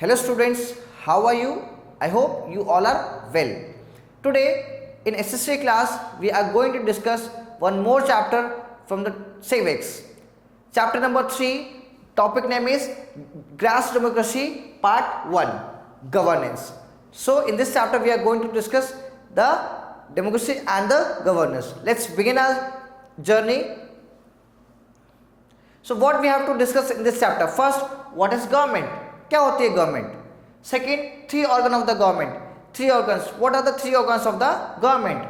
Hello students, how are you? I hope you all are well. Today in SSC class we are going to discuss one more chapter from the civics. Chapter number 3, topic name is Grass Democracy Part 1, Governance. So in this chapter we are going to discuss the democracy and the governance. Let's begin our journey. So what we have to discuss in this chapter? First, what is government? क्या होती है government? Second, three organ of the government. Three organs. What are the three organs of the government?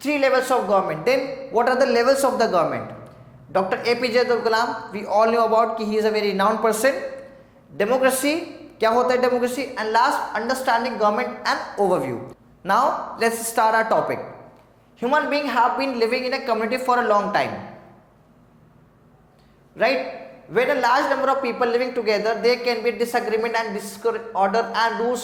Three levels of government. Then what are the levels of the government? Doctor APJ Abdul Kalam, we all know about कि he is a very renowned person. Democracy, क्या होता है democracy? And last, understanding government and overview. Now let's start our topic. Human being have been living in a community for a long time, right? When a large number of people living together, there can be disagreement and disorder, and rules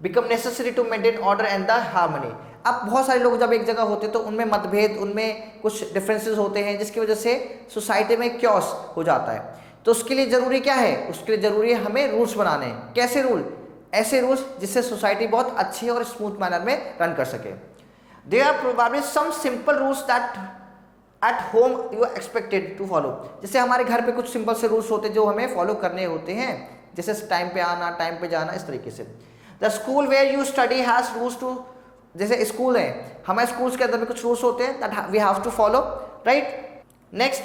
become necessary to maintain order and the harmony. अब बहुत सारे लोग जब एक जगह होते हैं तो उनमें मतभेद, उनमें कुछ डिफरेंसेस होते हैं जिसकी वजह से सोसाइटी में क्योस हो जाता है. तो उसके लिए ज़रूरी क्या है? उसके लिए ज़रूरी है हमें रूल्स बनाने हैं. कैसे रूल? ऐसे रूल्स जिससे सोसाइटी बहुत अच्छी और स्मूथ मैनर में रन कर सके. There are probably some simple rules that at home you are expected to follow. जैसे हमारे घर पे कुछ सिंपल से रूल्स होते हैं जो हमें फॉलो करने होते हैं, जैसे टाइम पे आना, टाइम पे जाना, इस तरीके से. The school where you study has rules too, जैसे स्कूल है, हमारे स्कूल्स के अंदर में कुछ रूल्स होते हैं that we have to follow, right. Next,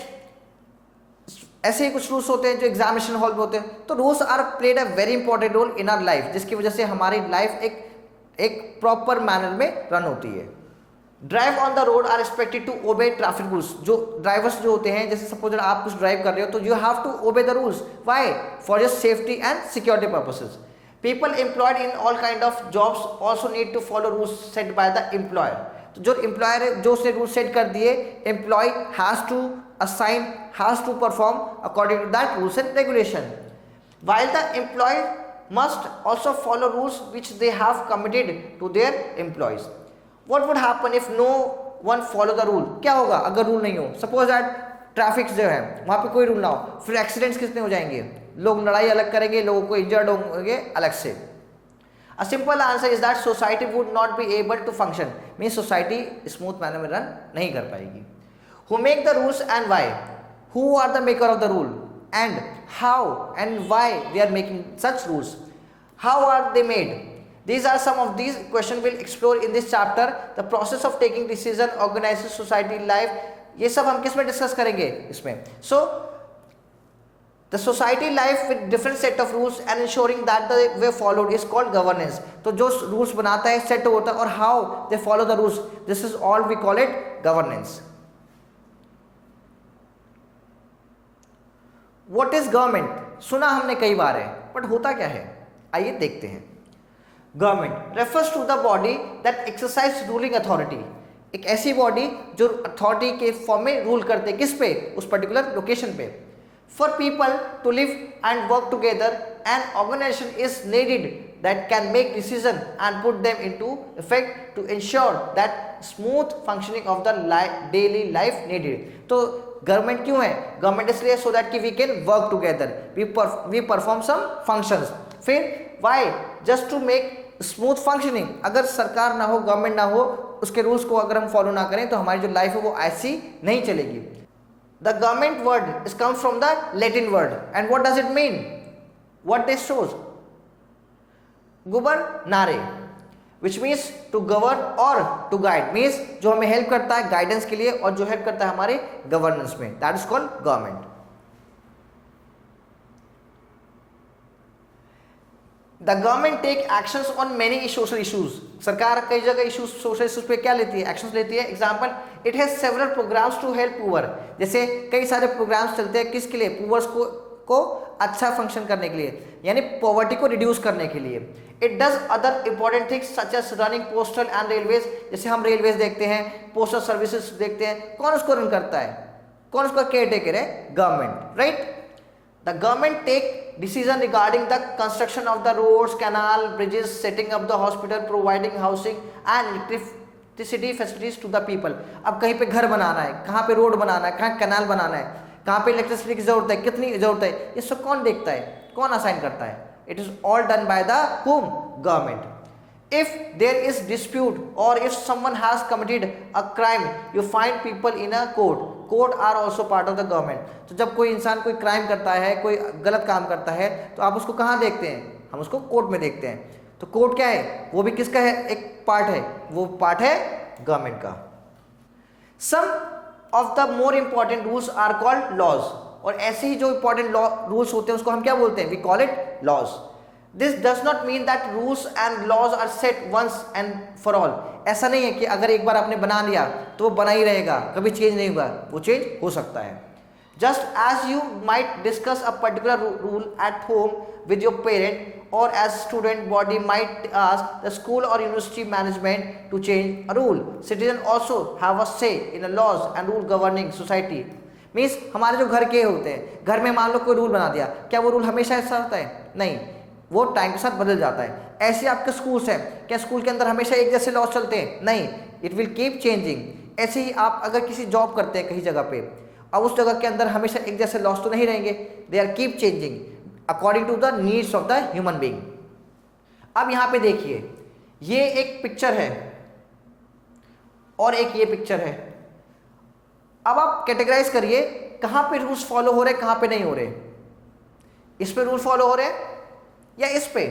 ऐसे ही कुछ रूल्स होते हैं जो एग्जामिनेशन हॉल में होते हैं. तो rules are played a very important role in our life, जिसकी वजह से हमारी लाइफ एक प्रॉपर मैनर में रन होती है. Drive on the road are expected to obey traffic rules. जो ड्राइवर्स जो होते हैं, जैसे सपोज आप कुछ ड्राइव कर रहे हो तो you have to obey the rules. Why? For just safety and security purposes. People employed in all kind of jobs also need to follow rules set by the employer. तो जो employer है, जो उसने rule set कर दिए, employee has to assign, has to perform according to that rules and regulation. While the employee must also follow rules which they have committed to their employees. What would happen if no one follow the rule? क्या होगा अगर rule नहीं हो? Suppose that traffic जो है वहाँ पे कोई रूल ना हो, फिर एक्सीडेंट्स कितने हो जाएंगे, लोग लड़ाई अलग करेंगे, लोगों को इंजर्ड होंगे अलग से. A simple answer is that society would not be able to function. Mean society smooth manner में रन नहीं कर पाएगी. Who make the rules and why? Who are the maker of the rule and how and why they are making such rules? How are they made? These are some of these questions we'll explore in this chapter. The process of taking decision, organizing society life, ये सब हम किस में discuss करेंगे इसमें. So the society life with different set of rules and ensuring that the way followed is called governance. तो जो rules बनाता है, सेट होता है, और how they follow the rules, this is all we call it governance. What is government? सुना हमने कई बार है, बट होता क्या है आइए देखते हैं. Government refers to the body that exercise ruling authority. एक ऐसी बॉडी जो अथॉरिटी के फॉर्म में रूल करते हैं, किस पे? उस पर्टिकुलर लोकेशन पे. For people to live and work together an organisation is needed that can make decision and put them into effect to ensure that smooth functioning of the daily life needed. तो government क्यों है? Government इसलिए so that कि we can work together, we perform some functions. फिर why? Just to make smooth functioning. अगर सरकार ना हो, गवर्नमेंट ना हो, उसके रूल्स को अगर हम फॉलो ना करें तो हमारी जो लाइफ है वो ऐसी नहीं चलेगी. The government word is come from the Latin word and what does it mean? What this shows? Gubernare, which means to govern और टू गाइड, मीन्स जो हमें हेल्प करता है गाइडेंस के लिए और जो हेल्प करता है हमारे गवर्नेंस में, that is called government. The government take actions on many social issues. सरकार कई जगह इशूज, सोशल इशूज पे क्या लेती है? एक्शंस लेती है. Example, it has several programmes to help poor. जैसे कई सारे प्रोग्राम्स चलते हैं किसके लिए? पुअर्स को अच्छा फंक्शन करने के लिए, यानी पॉवर्टी को रिड्यूस करने के लिए. It does other important things such as running postal and railways. जैसे हम रेलवेज देखते हैं, पोस्टल सर्विसेज देखते हैं, कौन उसको रन करता है? कौन उसका केयर टेकर है? Government, right. The government take decision regarding the construction of the roads, canal, bridges, setting up the hospital, providing housing and electricity facilities to the people. अब कहीं पे घर बनाना है, कहाँ पे रोड बनाना है, कहाँ कैनाल बनाना है, कहाँ पे इलेक्ट्रिसिटी की जरूरत है, कितनी जरूरत है, ये सब कौन देखता है? कौन असाइन करता है? It is all done by the whom? Government. If there is dispute or if someone has committed a crime, you find people in a court. Court are also part of the government. तो जब कोई इंसान कोई crime करता है, कोई गलत काम करता है, तो आप उसको कहाँ देखते हैं? हम उसको कोर्ट में देखते हैं. तो कोर्ट क्या है? वो भी किसका है? एक पार्ट है. वो पार्ट है गवर्नमेंट का. Some of the more important rules are called laws. और ऐसे ही जो इंपॉर्टेंट रूल्स होते हैं उसको हम क्या बोलते हैं? We call it laws. This does not mean that rules and laws are set once and for all. ऐसा नहीं है कि अगर एक बार आपने बना लिया तो वो बना ही रहेगा, कभी चेंज नहीं होगा. वो चेंज हो सकता है. Just as you might discuss a particular rule at home with your parent, or as student body might ask the school or university management to change a rule, citizens also have a say in the laws and rule governing society. Means हमारे जो घर के होते हैं, घर में मान लो कोई रूल बना दिया, क्या वो रूल हमेशा ऐसा होता है? नहीं, वो टाइम के साथ बदल जाता है. ऐसे आपके स्कूल्स हैं, क्या स्कूल के अंदर हमेशा एक जैसे लॉज चलते हैं? नहीं, इट विल कीप चेंजिंग. ऐसे ही आप अगर किसी जॉब करते हैं कहीं जगह पे, अब उस जगह के अंदर हमेशा एक जैसे लॉज तो नहीं रहेंगे. They are keep changing according to the needs of the human being. अब यहाँ पे देखिए, ये एक पिक्चर है और एक ये पिक्चर है. अब आप कैटेगराइज करिए कहाँ पे रूल्स फॉलो हो रहे हैं, कहाँ पे नहीं हो रहे. इस पे रूल फॉलो हो रहे हैं या इस पे?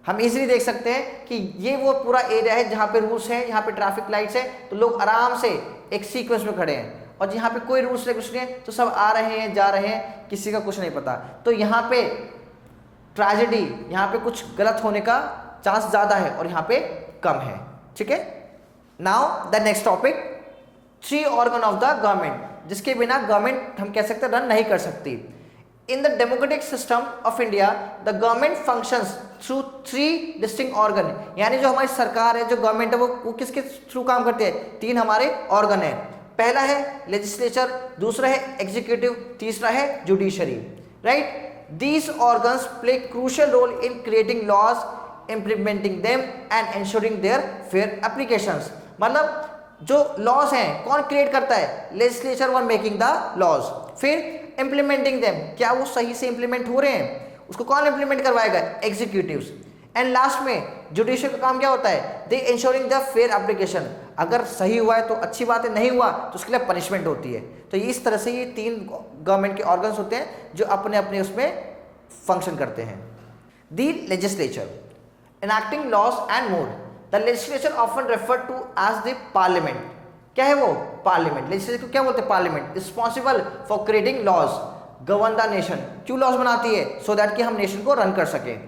हम इजीली देख सकते हैं कि ये वो पूरा एरिया है जहाँ पे रूल्स है, यहाँ पे ट्रैफिक लाइट्स है, तो लोग आराम से एक सीक्वेंस में खड़े हैं. और जहाँ पे कोई रूल्स कुछ नहीं है तो सब आ रहे हैं, जा रहे हैं, किसी का कुछ नहीं पता. तो यहाँ पे ट्रेजेडी, यहाँ पे कुछ गलत होने का चांस ज़्यादा है और यहाँ पे कम है. ठीक है. Now the next topic, 3 organ of the government, जिसके बिना गवर्नमेंट हम कह सकते हैं रन नहीं कर सकती. In the democratic system of India, the government functions through 3 distinct organ. यानी जो हमारी सरकार है, जो गवर्नमेंट है, वो किसके थ्रू काम करती है? 3 हमारे ऑर्गन है. पहला है लेजिस्लेचर, दूसरा है एग्जीक्यूटिव, तीसरा है judiciary. Right. These organs play crucial role in creating laws, implementing them and ensuring their fair applications. मतलब जो लॉज हैं कौन क्रिएट करता है? Legislature were making the laws. फिर इम्प्लीमेंटिंग देम, क्या वो सही से इंप्लीमेंट हो रहे हैं, उसको कौन इंप्लीमेंट करवाएगा? एग्जीक्यूटिव्स. एंड लास्ट में जुडिशियल का काम क्या होता है? दे इंश्योरिंग द फेयर एप्लीकेशन. अगर सही हुआ है तो अच्छी बात है, नहीं हुआ तो उसके लिए पनिशमेंट होती है. तो इस तरह से ये 3 गवर्नमेंट के ऑर्गन्स होते हैं जो अपने अपने उसमें फंक्शन करते हैं. The legislature enacting laws and more. The legislature often referred to as the parliament. क्या है वो? पार्लियामेंट. लेजिस्लेचर को क्या बोलते हैं? Parliament. Responsible for creating laws, govern the nation. क्यों लॉज बनाती है? सो दैट कि हम नेशन को रन कर सकें.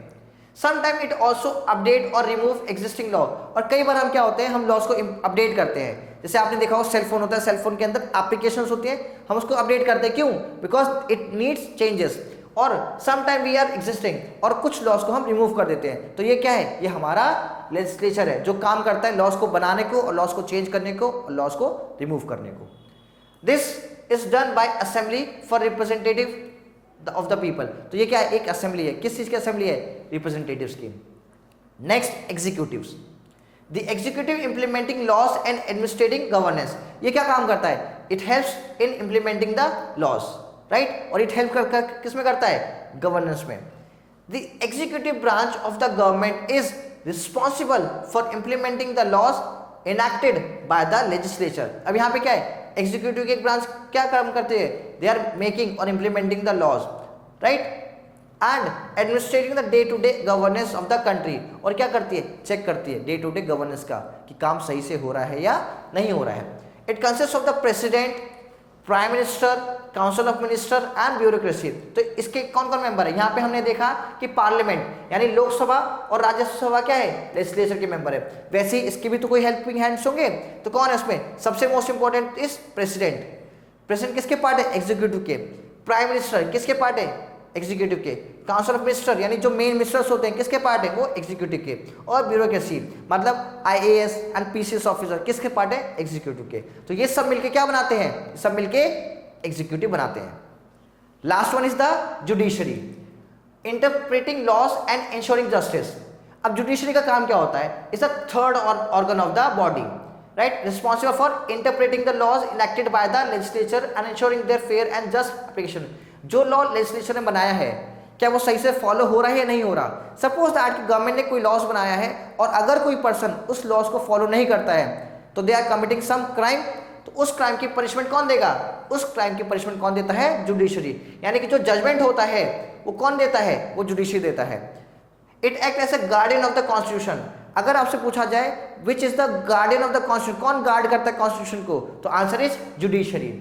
समटाइम इट ऑल्सो अपडेट और रिमूव एग्जिस्टिंग लॉ. और कई बार हम क्या होते हैं, हम लॉज को अपडेट करते हैं. जैसे आपने देखा हो सेल फोन होता है, सेल फोन के अंदर एप्लीकेशंस होती हैं, हम उसको अपडेट करते हैं. क्यों? Because it needs changes. और समटाइम वी आर एग्जिस्टिंग, और कुछ लॉज को हम रिमूव कर देते हैं. तो ये क्या है? ये हमारा लेजिस्लेचर है जो काम करता है लॉज को बनाने को और लॉज को चेंज करने को और लॉज को रिमूव करने को. This is done by assembly for representative of the people. तो ये क्या है? एक असेंबली है. किस चीज की असेंबली है? रिप्रेजेंटेटिव्स की. Next, executives. The executive implementing laws and administrating governance. ये क्या काम करता है? It helps in implementing the laws. Right. और इट हेल्प कर किस में करता है? गवर्नेंस में. The executive branch of the government is responsible for implementing the laws enacted by the legislature. अब यहाँ पे क्या है? एग्जीक्यूटिव की एक ब्रांच क्या काम करते हैं? दे आर मेकिंग और implementing the laws. Right. And administrating the day to day governance of the country. और क्या करती है? चेक करती है डे टू डे गवर्नेंस का कि काम सही से हो रहा है या नहीं हो रहा है. It consist of the president, prime minister, council of minister and bureaucracy. तो इसके कौन कौन मेंबर है? यहाँ पे हमने देखा कि पार्लियामेंट यानी लोकसभा और राज्यसभा क्या है? लेजिस्लेचर के मेंबर है. वैसे ही इसके भी तो कोई हेल्पिंग हैंड्स होंगे. तो कौन है इसमें? सबसे most important is president. President किसके पार्ट है? एग्जीक्यूटिव के. प्राइम मिनिस्टर किसके पार्ट है? एग्जीक्यूटिव के. काउंसिल ऑफ मिनिस्टर यानी जो मेन मिनिस्टर्स होते हैं किसके पार्ट है? वो एग्जीक्यूटिव के. और ब्यूरोक्रेसी मतलब IAS एंड PCS ऑफिसर किसके पार्ट है? एग्जीक्यूटिव के. तो ये सब मिलके क्या बनाते हैं? सब मिलके एग्जीक्यूटिव बनाते हैं. Last one is the judiciary, interpreting laws and ensuring justice. अब जुडिशरी का काम क्या होता है? Is the third organ of the body. Right. Responsible for interpreting the laws enacted by the legislature and ensuring their fair and just application. जो law legislature ने बनाया है क्या वो सही से फॉलो हो रहा है या नहीं हो रहा। सपोज दैट कि गवर्नमेंट ने कोई लॉस बनाया है और अगर कोई पर्सन उस लॉस को फॉलो नहीं करता है तो they are committing some crime, तो उस क्राइम की पनिशमेंट कौन देगा, उस क्राइम की पनिशमेंट कौन देता है, जुडिशरी। यानी कि जो जजमेंट होता है वो कौन देता है, वो जुडिशरी देता है। It act as a guardian of the constitution. अगर आपसे पूछा जाए which is the guardian of the constitution, कौन गार्ड करता है कॉन्स्टिट्यूशन को, तो answer is judiciary.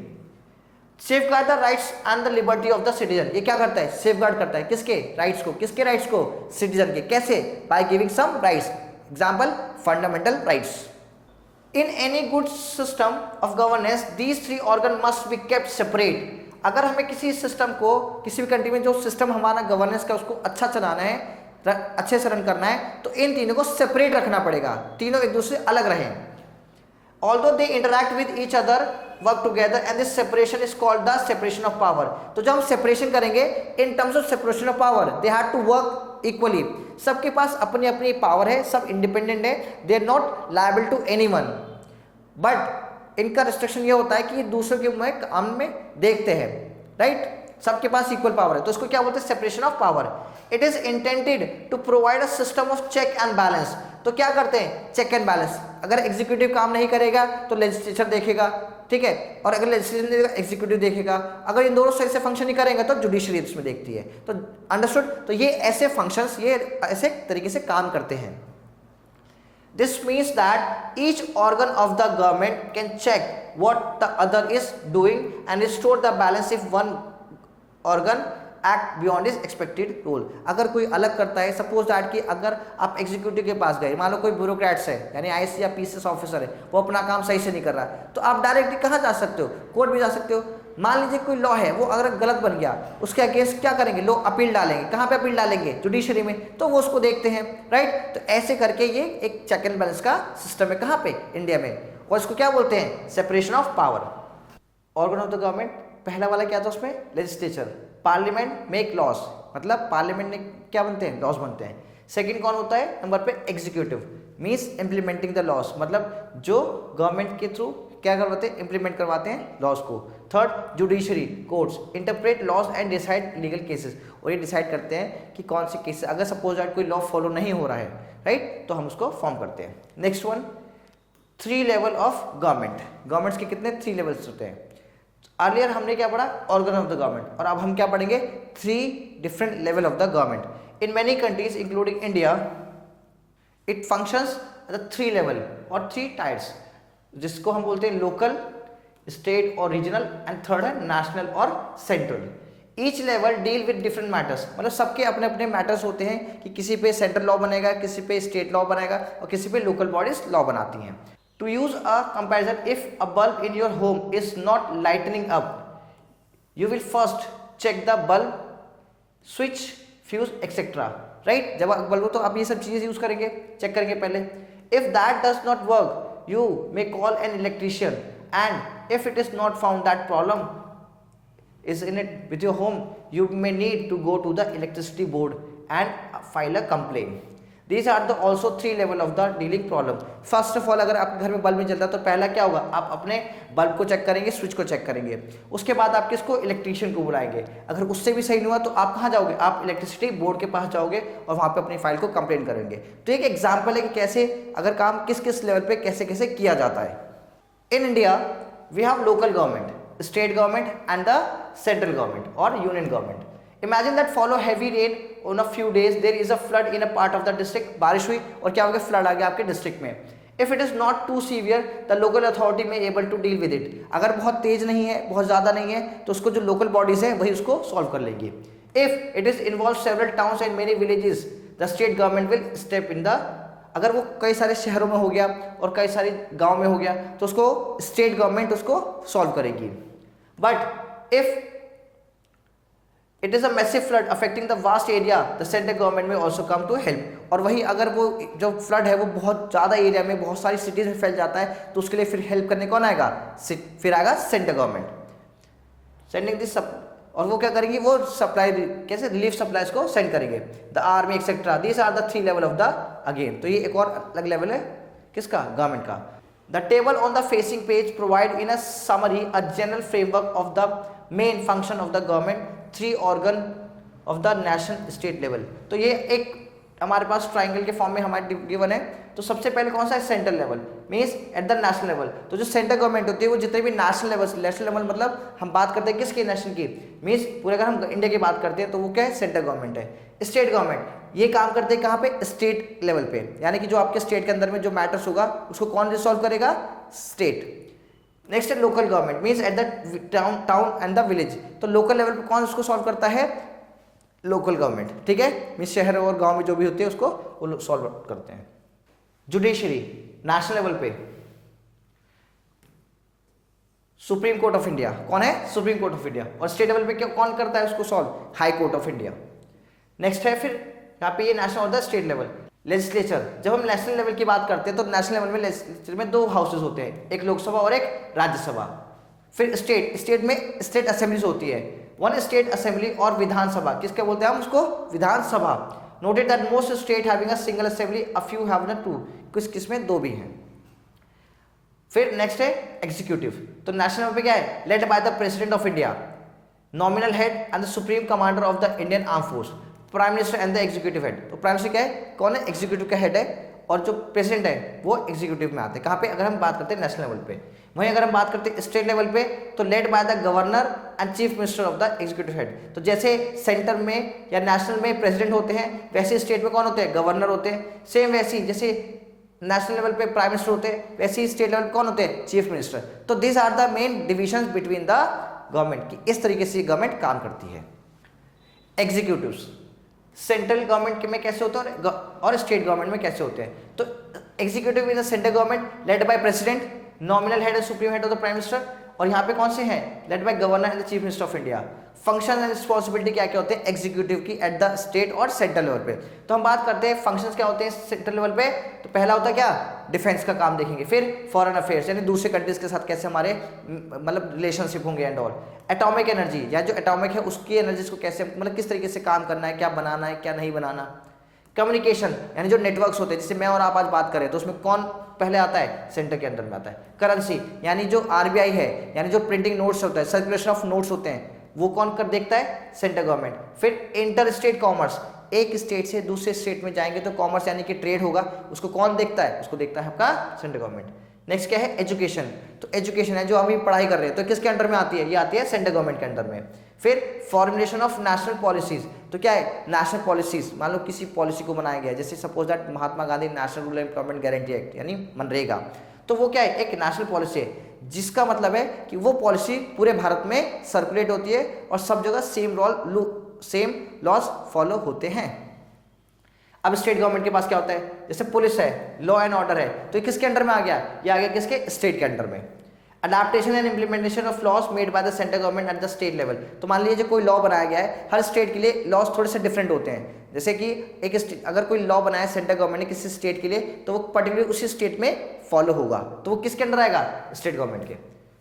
Safeguard the rights and the liberty of the citizen, ये क्या करता है, सेफगार्ड करता है किसके राइट्स को, किसके राइट्स को, सिटीजन के। कैसे, by giving some rights, example fundamental rights. In any good system of governance these three organ must be kept separate. अगर हमें किसी सिस्टम को, किसी भी कंट्री में जो सिस्टम हमारा गवर्नेंस का उसको अच्छा चलाना है, अच्छे से रन करना है, तो इन तीनों को सेपरेट रखना पड़ेगा, तीनों एक दूसरे से अलग रहें। Although they interact with each other work together and this separation is called the separation of power. तो जब हम सेपरेशन करेंगे in terms of separation of power, they have to work equally. सबके पास अपनी अपनी पावर है, सब इंडिपेंडेंट है, they are not liable to anyone. But इनका रिस्ट्रिक्शन ये होता है कि दूसरे के में काम में देखते हैं, राइट, सबके पास इक्वल पावर है, तो उसको क्या बोलते हैं, separation of power. It is intended to provide a system of check and balance. तो क्या करते हैं, चेक एंड बैलेंस। अगर एग्जीक्यूटिव काम नहीं करेगा तो लेजिस्लेचर देखेगा, ठीक है, और अगर लेजिस्लेचर देखेगा एग्जीक्यूटिव देखेगा। अगर इन दोनों सही से फंक्शन नहीं करेंगे तो जुडिशरी इसमें देखती है। तो अंडरस्टूड, तो ये ऐसे फंक्शंस, ये ऐसे तरीके से काम करते हैं। This means that each organ of the government can check what the other is doing and restore the balance if one organ act beyond his expected role। अगर कोई अलग करता है, सपोज दैट कि अगर आप एग्जीक्यूटिव के पास गए, मान लो कोई ब्यूरोक्रेट्स है यानी आईएएस या पीसीएस ऑफिसर है, वो अपना काम सही से नहीं कर रहा है, तो आप डायरेक्टली कहाँ जा सकते हो, कोर्ट भी जा सकते हो। मान लीजिए कोई लॉ है वो अगर गलत बन गया, उसके अगेंस्ट क्या करेंगे, लोग अपील डालेंगे, कहाँ पे अपील डालेंगे, जुडिशरी में, तो वो उसको देखते हैं, राइट। तो ऐसे करके ये एक चेक एंड बैलेंस का सिस्टम है, कहाँ पे, इंडिया में, और इसको क्या बोलते हैं, separation of power. Organ of the government, पहला वाला क्या था उसमें, लेजिस्लेचर। पार्लियामेंट मेक लॉज, मतलब पार्लियामेंट ने क्या बनते हैं, लॉज बनते हैं। सेकंड कौन होता है नंबर पे, executive, means implementing the laws, मतलब जो गवर्नमेंट के थ्रू क्या करवाते हैं, इंप्लीमेंट करवाते हैं लॉज को। Third, judiciary, courts interpret laws and decide legal cases, और ये डिसाइड करते हैं कि कौन से केसेस, अगर सपोज दैट कोई लॉ फॉलो नहीं हो रहा है, राइट, तो हम उसको फॉर्म करते हैं। Next one, 3 level of government. Governments के कितने 3 लेवल्स होते हैं। अर्लियर हमने क्या पढ़ा, ऑर्गन ऑफ द गवर्नमेंट, और अब हम क्या पढ़ेंगे, 3 different level of the government. In many countries including India it functions eight 3 level और 3 टायर्स, जिसको हम बोलते हैं लोकल, स्टेट और रीजनल, एंड थर्ड है नेशनल और central. Each level deal with different matters, मतलब सबके अपने अपने मैटर्स होते हैं कि किसी पे सेंट्रल लॉ बनेगा, किसी पे स्टेट लॉ बनेगा, और किसी पे लोकल बॉडीज लॉ बनाती हैं। To use a comparison, if a bulb in your home is not lighting up, you will first check the bulb, switch, fuse, etc. Right? जब बल्ब हो तो आप ये सब चीजें यूज करेंगे, चेक करेंगे पहले। If that does not work, you may call an electrician, and if it is not found that problem is in it with your home, you may need to go to the electricity board and file a complaint. These are the also 3 level of the dealing problem. First of all, अगर आपके घर में bulb नहीं जलता तो पहला क्या होगा, आप अपने बल्ब को चेक करेंगे, स्विच को चेक करेंगे। उसके बाद आप किसको, इलेक्ट्रीशियन को बुलाएंगे। अगर उससे भी सही नहीं हुआ तो आप कहाँ जाओगे, आप इलेक्ट्रिसिटी बोर्ड के पास जाओगे और वहाँ पे अपनी फाइल को कंप्लेन करेंगे। तो एक एग्जाम्पल है कि कैसे अगर काम किस किस लेवल पे कैसे कैसे किया जाता है। In India we have local government, state government and the central government और union government. Imagine that follow heavy rain on a few days, there is a flood in a part of the district। बारिश हुई और क्या हो गया, flood आ गया आपके district में। If it is not too severe, the local authority may able to deal with it। अगर बहुत तेज नहीं है, बहुत ज़्यादा नहीं है, तो उसको जो लोकल बॉडीज है वही उसको सॉल्व कर लेंगी। If it is involves several towns and many villages, the state government will step in the। अगर वो कई सारे शहरों में हो गया और कई सारे गाँव में हो गया तो उसको स्टेट गवर्नमेंट उसको सॉल्व करेगी। But if it is a massive flood affecting the vast area, the central government may also come to help। और वही अगर वो जो फ्लड है वो बहुत ज़्यादा एरिया में, बहुत सारी सिटीज में फैल जाता है, तो उसके लिए फिर हेल्प करने कौन आएगा, फिर आएगा सेंट्रल गवर्नमेंट, सेंडिंग दिस। और वो क्या करेंगी, वो सप्लाई, कैसे रिलीफ सप्लाईज को सेंड करेंगे, the army etcetera. This are the 3 level of the again. तो ये एक और अलग लेवल है किसका, गवर्नमेंट का। The table on the facing page provide in a summary a general framework of the main function of the government, 3 organ of the national state level. तो ये एक हमारे पास ट्राइंगल के फॉर्म में हमारे गिवन है। तो सबसे पहले कौन सा है, central level, means at the national level. तो जो सेंट्रल गवर्नमेंट होती है वो जितने भी नेशनल लेवल मतलब हम बात करते हैं किसकी, नेशनल की, मीन्स पूरे अगर हम इंडिया की बात करते हैं तो वो क्या है, सेंट्रल गवर्नमेंट है। स्टेट गवर्नमेंट ये काम करते हैं कहाँ पे, स्टेट लेवल पे, यानी कि जो आपके स्टेट के अंदर में जो मैटर्स होगा उसको कौन रिसॉल्व करेगा, स्टेट। नेक्स्ट है local government, means at the town and the village. तो लोकल लेवल पे कौन उसको सॉल्व करता है, लोकल गवर्नमेंट, ठीक है, मीन्स शहर और गांव में जो भी होती है उसको वो सॉल्व करते हैं। जुडिशरी नेशनल लेवल पे सुप्रीम कोर्ट ऑफ इंडिया, कौन है, सुप्रीम कोर्ट ऑफ इंडिया। और स्टेट लेवल पे क्या कौन करता है उसको solve, high court of India. Next है फिर यहाँ पे ये नेशनल और द स्टेट लेवल। लेजिस्लेचर, जब हम नेशनल लेवल की बात करते हैं तो नेशनल लेवल में लेजिस्लेचर में दो हाउसेज होते हैं, एक लोकसभा और एक राज्यसभा। फिर स्टेट में स्टेट असेंबलीज होती है, वन स्टेट असेंबली और विधानसभा, किसके बोलते हैं हम उसको, Vidhan Sabha. Noted that most state having a single assembly, a few have two, कुछ किसमें दो भी हैं। फिर नेक्स्ट है एग्जीक्यूटिव। तो नेशनल लेवल पे क्या है, led by the president of India, nominal head and the supreme commander of the Indian arm force, prime minister and the executive head. तो प्राइम मिनिस्टर क्या है, कौन है, एग्जीक्यूटिव का हेड है, और जो प्रेसिडेंट है वो एग्जीक्यूटिव में आते हैं। कहाँ पे, अगर हम बात करते हैं नेशनल लेवल पे। वहीं अगर हम बात करते हैं स्टेट लेवल पे तो led by the governor and chief minister of the executive head. तो जैसे सेंटर में या नेशनल में प्रेसिडेंट होते हैं, वैसे स्टेट में कौन होते हैं, गवर्नर होते हैं। सेम वैसी जैसे नेशनल लेवल पे प्राइम मिनिस्टर होते हैं, वैसे ही स्टेट लेवल कौन होते हैं, चीफ मिनिस्टर। तो this are the main division between the government की, इस तरीके से गवर्नमेंट काम करती है। एग्जीक्यूटिव्स सेंट्रल गवर्नमेंट में कैसे होते हैं और स्टेट गवर्नमेंट में कैसे होते हैं। तो executive in the central government led by president, nominal head and supreme head of the prime minister, और यहाँ पे कौन से हैं, led by governor and the chief minister of India. Function and responsibility क्या क्या होते हैं एग्जीक्यूटिव की एट द स्टेट और सेंट्रल लेवल पे। तो हम बात करते हैं फंक्शंस क्या होते हैं सेंट्रल लेवल पे। तो पहला होता है क्या, डिफेंस का काम देखेंगे। फिर फॉरेन अफेयर्स, यानी दूसरे कंट्रीज के साथ कैसे हमारे मतलब रिलेशनशिप होंगे एंड ऑल। एटॉमिक एनर्जी, या जो एटॉमिक है उसकी एनर्जीज को कैसे मतलब किस तरीके से काम करना है, क्या बनाना है क्या नहीं बनाना। कम्युनिकेशन, यानी जो नेटवर्क्स होते हैं, जैसे मैं और आप आज बात करें तो उसमें कौन पहले आता है, सेंटर के अंदर में आता है। करेंसी, यानी जो आरबीआई है, यानी जो प्रिंटिंग नोट्स होता है, सर्कुलेशन ऑफ नोट्स होते हैं, वो कौन कर देखता है, सेंट्रल गवर्नमेंट। फिर इंटर स्टेट कॉमर्स, एक स्टेट से दूसरे स्टेट में जाएंगे तो कॉमर्स यानी कि ट्रेड होगा, उसको कौन देखता है, उसको देखता है आपका सेंट्रल गवर्नमेंट। नेक्स्ट क्या है, एजुकेशन। तो एजुकेशन है जो अभी पढ़ाई कर रहे हैं तो किसके अंडर में आती है, ये आती है सेंट्रल गवर्नमेंट के अंडर में। फिर फॉर्मुलेशन ऑफ नेशनल पॉलिसीज, तो क्या है, नेशनल पॉलिसीज, मान लो किसी पॉलिसी को बनाया गया, जैसे suppose that Mahatma Gandhi national rural employment guarantee act यानी मनरेगा, तो वो क्या है, एक नेशनल पॉलिसी है, जिसका मतलब है कि वो पॉलिसी पूरे भारत में सर्कुलेट होती है और सब जगह सेम लॉज फॉलो होते हैं। अब स्टेट गवर्नमेंट के पास क्या होता है, जैसे पुलिस है, लॉ एंड ऑर्डर है, तो ये किसके अंडर में आ गया, ये आ गया किसके, स्टेट के अंडर में। Adaptation and implementation of laws made by the central government at the state level. तो मान लीजिए कोई लॉ बनाया गया है, हर स्टेट के लिए लॉज थोड़े से डिफरेंट होते हैं। जैसे कि एक अगर कोई लॉ बनाया है सेंट्रल गवर्नमेंट ने किसी स्टेट के लिए, तो वो पर्टिकुलर उसी स्टेट में फॉलो होगा, तो वो किसके अंडर आएगा, स्टेट गवर्नमेंट के।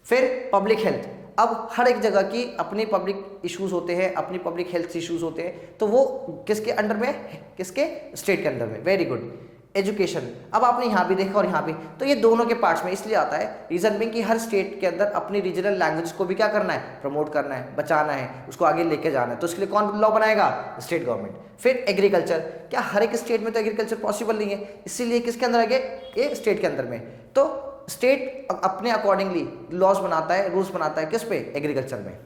फिर पब्लिक हेल्थ, अब हर एक जगह की अपनी पब्लिक इश्यूज होते हैं, अपनी पब्लिक हेल्थ इश्यूज होते हैं, तो वो किसके अंडर में, किसके, स्टेट के अंडर में। Very good. एजुकेशन, अब आपने यहाँ भी देखा और यहाँ भी, तो ये दोनों के पार्ट्स में इसलिए आता है, रीजन बिंग कि हर स्टेट के अंदर अपनी रीजनल लैंग्वेज को भी क्या करना है, प्रमोट करना है, बचाना है, उसको आगे लेके जाना है, तो इसके लिए कौन लॉ बनाएगा, स्टेट गवर्नमेंट। फिर एग्रीकल्चर, क्या हर एक स्टेट में तो एग्रीकल्चर पॉसिबल नहीं है, इसीलिए किसके अंदर आ गया, ये स्टेट के अंदर में। तो स्टेट अपने अकॉर्डिंगली लॉज बनाता है, रूल्स बनाता है, किस पे, एग्रीकल्चर में।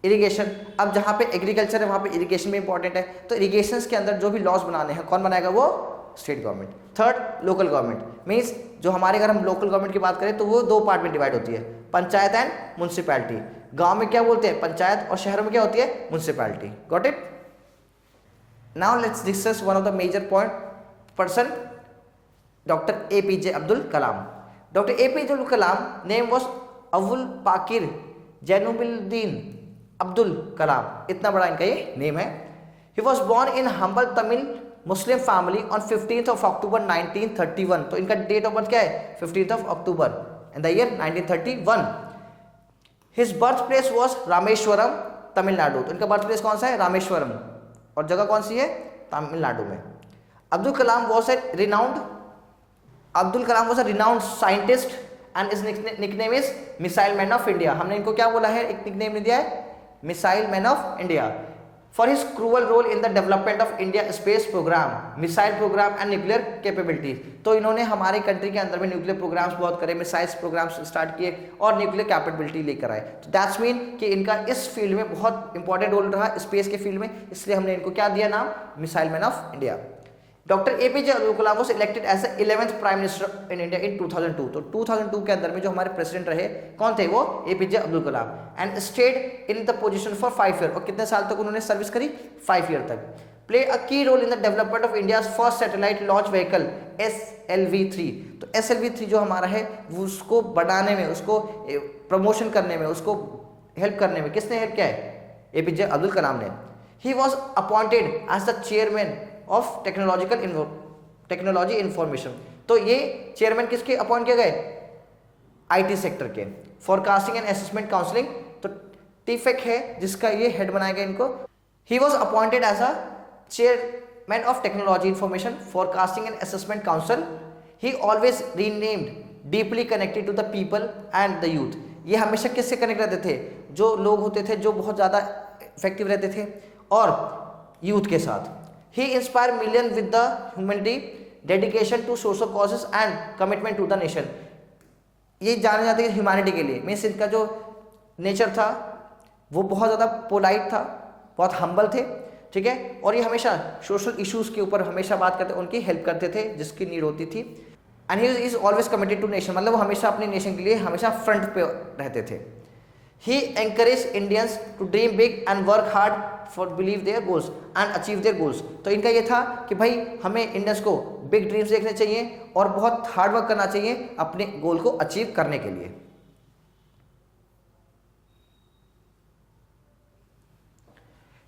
इरिगेशन, अब जहाँ पे एग्रीकल्चर है वहाँ पे इरिगेशन भी इंपॉर्टेंट है, तो इरिगेशन के अंदर जो भी लॉज बनाने हैं कौन बनाएगा, वो state government. Third, local government, means जो हमारे अगर हम लोकल गवर्नमेंट की बात करें तो वो दो पार्ट में डिवाइड होती है, पंचायत एंड म्युनिसिपैलिटी। गांव में क्या बोलते हैं, पंचायत, और शहरों में क्या होती है, municipality. Got it. Now let's discuss one of the major point person, doctor APJ Abdul Kalam. Doctor APJ Abdul Kalam name was Abul Pakir Jainulabdeen Abdul Kalam, इतना बड़ा इनका ये नेम है। He was born in humble Tamil Muslim family on 15th of October 1931। तो इनका डेट ऑफ बर्थ क्या है, 15th of October in the year 1931। His birth place was Rameswaram, Tamil Nadu. तो इनका बर्थ प्लेस कौन सा है, रामेश्वरम, और जगह कौन सी है, तमिलनाडु में। Abdul Kalam was a renowned scientist and his nickname is missile man of India. हमने इनको क्या बोला है, एक निकनेम दिया है, missile man of India. for his crucial role in the development of India space program, missile program and nuclear capabilities। तो इन्होंने हमारी कंट्री के अंदर में न्यूक्लियर प्रोग्राम्स बहुत करे, मिसाइल्स प्रोग्राम्स स्टार्ट किए और न्यूक्लियर कैपेबिलिटी लेकर आए। तो दैट्स मीन कि इनका इस फील्ड में बहुत इंपॉर्टेंट रोल रहा स्पेस के फील्ड में, इसलिए हमने इनको क्या दिया नाम, missile man of India. Doctor APJ Abdul Kalam was elected as the 11th prime minister in India in 2002। तो 2002 के अंदर में जो हमारे प्रेसिडेंट रहे कौन थे, वो APJ Abdul Kalam, and stayed in the position for 5 year. और कितने साल तक उन्होंने सर्विस करी, 5 ईयर तक। Play a key role in the development of India's first satellite launch vehicle SLV-3। तो SLV-3 जो हमारा है वो उसको बनाने में, उसको प्रमोशन करने में, उसको हेल्प करने में किसने हेल्प किया है, एपीजे अब्दुल कलाम ने। He was appointed as the chairman of technology information. तो ये चेयरमैन किसके अपॉइंट किए गए, IT सेक्टर के, फोरकास्टिंग एंड असेसमेंट काउंसलिंग। तो टीफेक है जिसका ये हेड बनाया गया इनको। He was appointed as a chairman of technology information, forecasting and assessment council. He always remained deeply connected to the people and the youth. ये हमेशा किससे कनेक्ट रहते थे, जो लोग होते थे जो बहुत ज़्यादा इफेक्टिव रहते थे और यूथ के साथ। He inspired millions with the humanity, dedication to social causes and commitment to the nation। ये जाने जाते हैं ह्यूमैनिटी के लिए। मीन्स इनका जो नेचर था वो बहुत ज़्यादा पोलाइट था, बहुत हम्बल थे, ठीक है, और ये हमेशा सोशल इश्यूज़ के ऊपर हमेशा बात करते, उनकी हेल्प करते थे जिसकी नीड होती थी। And he is always committed to nation, मतलब वो हमेशा अपने नेशन के लिए हमेशा फ्रंट पे रहते थे। He encouraged Indians to dream big and work hard for believe their goals and achieve their goals। तो इनका ये था कि भाई हमें इंडियंस को बिग ड्रीम्स देखने चाहिए और बहुत हार्ड वर्क करना चाहिए अपने गोल को अचीव करने के लिए।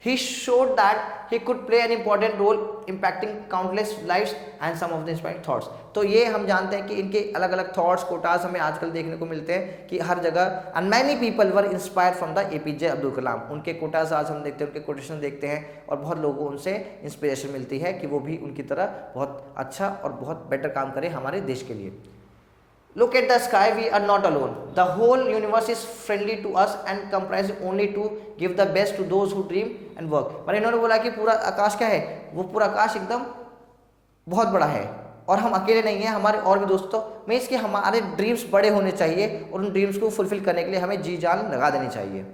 He showed that he could play an important role impacting countless lives and some of the inspiring thoughts। तो ये हम जानते हैं कि इनके अलग अलग थॉट्स, कोटास हमें आजकल देखने को मिलते हैं कि हर जगह, and many people were inspired from the APJ Abdul Kalam. उनके कोटास आज हम देखते हैं, उनके कोटेशन देखते हैं और बहुत लोगों को उनसे इंस्पिरेशन मिलती है कि वो भी उनकी तरह बहुत अच्छा और बहुत बेटर काम करें हमारे देश के लिए। Look at the sky, we are not alone. The whole universe is friendly to us and comprised only to give the best to those who dream and work। पर इन्होंने बोला कि पूरा आकाश क्या है, वो पूरा आकाश एकदम बहुत बड़ा है और हम अकेले नहीं हैं, हमारे और भी दोस्तों। मीन्स कि हमारे ड्रीम्स बड़े होने चाहिए और उन ड्रीम्स को फुलफिल करने के लिए हमें जी जान लगा देनी चाहिए।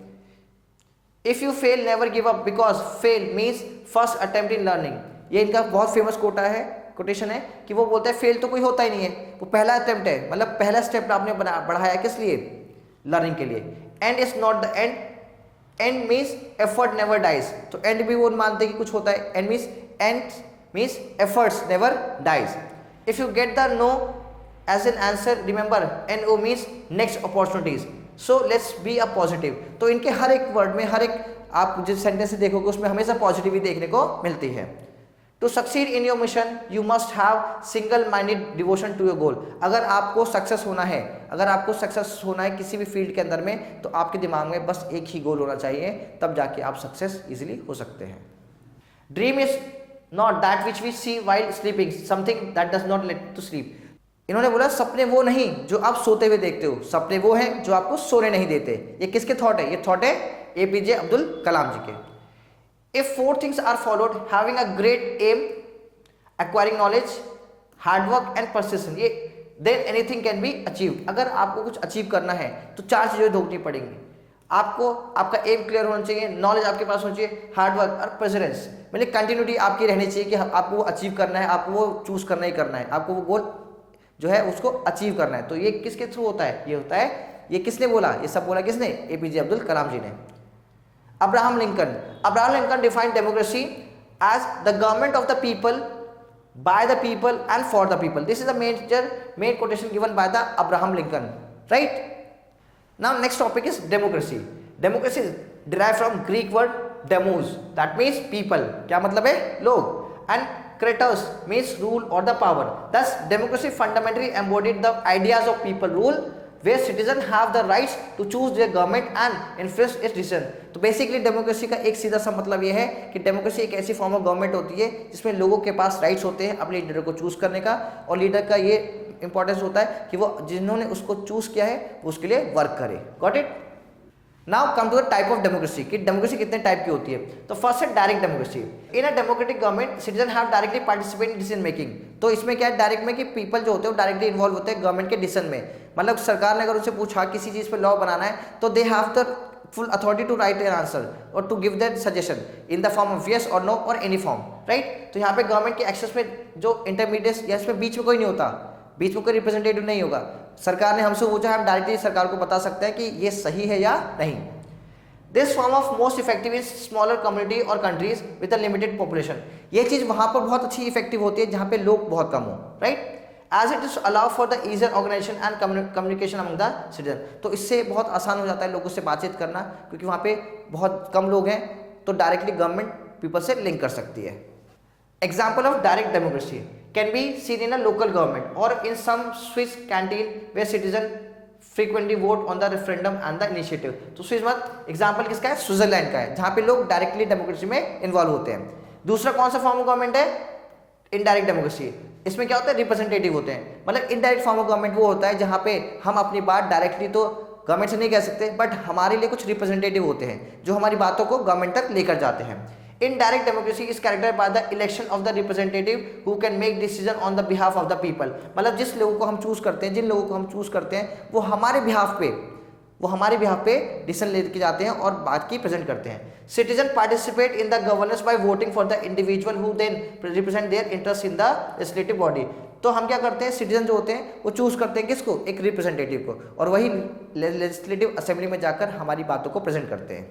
If you fail never give up because fail means first attempt in learning. ये इनका बहुत फेमस कोटा है, कोटेशन है कि वो बोलते हैं फेल तो कोई होता ही नहीं है, वो पहला अटेम्प्ट है, मतलब पहला स्टेप आपने बढ़ाया किस लिए, लर्निंग के लिए। End is not the end, end means effort never dies. तो एंड भी वो मानते हैं कि कुछ होता है, end means efforts never dies. If you get the no as an answer remember NO means next opportunities. So let's be a positive. तो इनके हर एक वर्ड में, हर एक आप जिस सेंटेंस से देखोगे उसमें हमेशा पॉजिटिविटी देखने को मिलती है। To succeed in your mission you must have single minded devotion to your goal. अगर आपको सक्सेस होना है, अगर आपको सक्सेस होना है किसी भी फील्ड के अंदर में, तो आपके दिमाग में बस एक ही गोल होना चाहिए, तब जाके आप सक्सेस इजीली हो सकते हैं। Dream is not that which we see while sleeping, something that does not let to sleep. इन्होंने बोला सपने वो नहीं जो आप सोते हुए देखते हो, सपने वो हैं जो आपको सोने नहीं देते। ये किसके थॉट है, ये थॉट है APJ अब्दुल कलाम जी के। If 4 things are followed, having a great aim, acquiring knowledge, hard work and persistence, ये then anything can be achieved। अगर आपको कुछ अचीव करना है तो 4 चीज़ें ढूंढनी पड़ेंगी। आपको आपका एम क्लियर होना चाहिए, नॉलेज आपके पास होना चाहिए, हार्ड वर्क और परसिस्टेंस, मतलब कंटिन्यूटी आपकी रहनी चाहिए कि आपको वो अचीव करना है, आपको वो चूज करना ही करना है, आपको वो गोल जो है उसको अचीव करना है। तो ये किसके थ्रू होता है, ये होता है, ये किसने बोला, ये सब बोला किसने, APJ अब्दुल कलाम जी ने। Abraham Lincoln defined democracy as the government of the people, by the people and for the people। This is the main quotation given by the Abraham Lincoln, right? Now next topic is democracy। Democracy is derived from Greek word demos, that means people। क्या मतलब है, लोग। And kratos means rule or the power। Thus democracy fundamentally embodied the ideas of people rule, where citizens have the rights to choose their government and influence its decision। तो basically democracy का एक सीधा सा मतलब ये है कि democracy एक ऐसी फॉर्म ऑफ गवर्नमेंट होती है जिसमें लोगों के पास राइट्स होते हैं अपने लीडर को चूज करने का, और लीडर का ये इंपॉर्टेंस होता है कि वो जिन्होंने उसको चूज किया है वो उसके लिए वर्क करे। Got it. Now come to the type of democracy कि डेमोक्रेसी कितने टाइप की होती है। तो फर्स्ट है direct democracy. In a democratic government citizen have directly participate in decision making. तो इसमें क्या है डायरेक्ट में कि पीपल जो होते हैं वो डायरेक्टली इन्वॉल्व होते हैं गवर्नमेंट के डिसीजन में। मतलब सरकार ने अगर उनसे पूछा किसी चीज़ पे लॉ बनाना है तो they have the full authority to write an answer और to give that suggestion in the form of yes और नो और एनी फॉर्म, राइट। तो यहाँ पे गवर्नमेंट के एक्सेस में जो इंटरमीडिएट या इसमें बीच में कोई नहीं होता, बीच में कोई रिप्रेजेंटेटिव नहीं होगा। सरकार ने हमसे पूछा, हम डायरेक्टली सरकार को बता सकते हैं कि ये सही है या नहीं। This form of most effective in smaller community और countries with a limited population. ये चीज़ वहाँ पर बहुत अच्छी इफेक्टिव होती है जहाँ पे लोग बहुत कम हो, right. As it is allow for the easier organisation and communication among the citizen. तो इससे बहुत आसान हो जाता है लोगों से बातचीत करना, क्योंकि वहाँ पे बहुत कम लोग हैं तो डायरेक्टली गवर्नमेंट पीपल से लिंक कर सकती है। Example of direct democracy can be seen in a local government और in some Swiss canteen where citizen frequently vote on the referendum and the initiative. तो स्विस मत एग्जाम्पल किसका है, Switzerland का है, जहाँ पे लोग डायरेक्टली डेमोक्रेसी में इन्वॉल्व होते हैं। दूसरा कौन सा फॉर्म ऑफ गवर्नमेंट है, इनडायरेक्ट डेमोक्रेसी। इसमें क्या होता है, रिप्रेजेंटेटिव होते हैं। मतलब इनडायरेक्ट फॉर्म ऑफ गवर्नमेंट वो होता है जहाँ पे हम अपनी बात डायरेक्टली तो गवर्नमेंट से नहीं कह सकते, बट हमारे लिए कुछ रिप्रेजेंटेटिव होते हैं जो हमारी बातों को गवर्नमेंट तक लेकर जाते हैं। Indirect democracy is characterised by the election of the representative who can make decision on the behalf of the people. मतलब जिस लोगों को हम चूज करते हैं, जिन लोगों को हम चूज करते हैं वो हमारे बिहाफ पे डिसीजन लेके जाते हैं और बात की प्रेजेंट करते हैं। Citizen participate in the governance by voting for the individual who then represent their interest in the legislative body. तो हम क्या करते हैं, सिटीजन जो होते हैं वो चूज करते हैं किसको, एक रिप्रेजेंटेटिव को, और वही लेजिस्लेटिव असेंबली में जाकर हमारी बातों को प्रेजेंट करते हैं।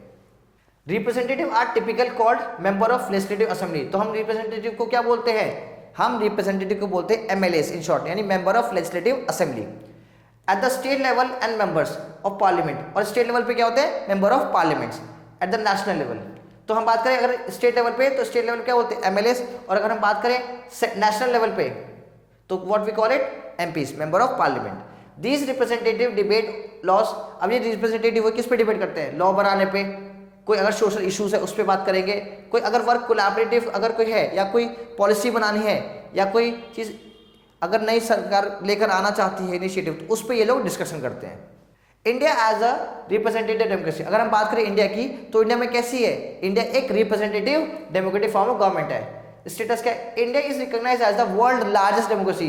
Representative are typical called member of legislative assembly. तो हम रिप्रेजेंटेटिव को क्या बोलते हैं, हम रिप्रेजेंटेटिव को बोलते हैं एमएलएस इन शॉर्ट, यानी member of legislative assembly. Eight the state level and members of parliament. और स्टेट लेवल पे क्या होते हैं, member of parliaments. At the national level, तो हम बात करें अगर स्टेट लेवल पे तो स्टेट लेवल क्या बोलते हैं, एमएलएस। और अगर हम बात करें नेशनल लेवल पे तो what we call it, MPs, member of parliament. These representative debate laws. अब ये रिप्रेजेंटेटिव वो किस पे डिबेट करते हैं, लॉ बनाने पे, कोई अगर सोशल इश्यूज है उस पर बात करेंगे, कोई अगर वर्क कोलैबोरेटिव अगर कोई है, या कोई पॉलिसी बनानी है, या कोई चीज़ अगर नई सरकार लेकर आना चाहती है इनिशिएटिव, तो उस पर ये लोग डिस्कशन करते हैं। India as a representative democracy. अगर हम बात करें इंडिया की तो इंडिया में कैसी है, इंडिया एक representative democratic form of government है। स्टेटस क्या है, India is recognised as the world largest democracy.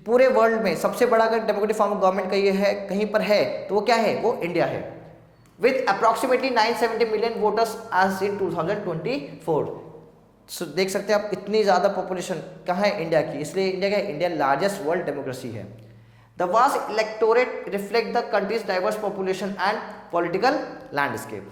पूरे वर्ल्ड में सबसे बड़ा अगर डेमोक्रेटिक फॉर्म ऑफ गवर्नमेंट का ये है, कहीं पर है तो वो क्या है, वो इंडिया है। With approximately 970 million voters as in 2024। So देख सकते हैं आप इतनी ज़्यादा पॉपुलेशन कहाँ है इंडिया की, इसलिए इंडिया का इंडिया लार्जेस्ट वर्ल्ड डेमोक्रेसी है। The vast electorate reflect the countries diverse population and political landscape.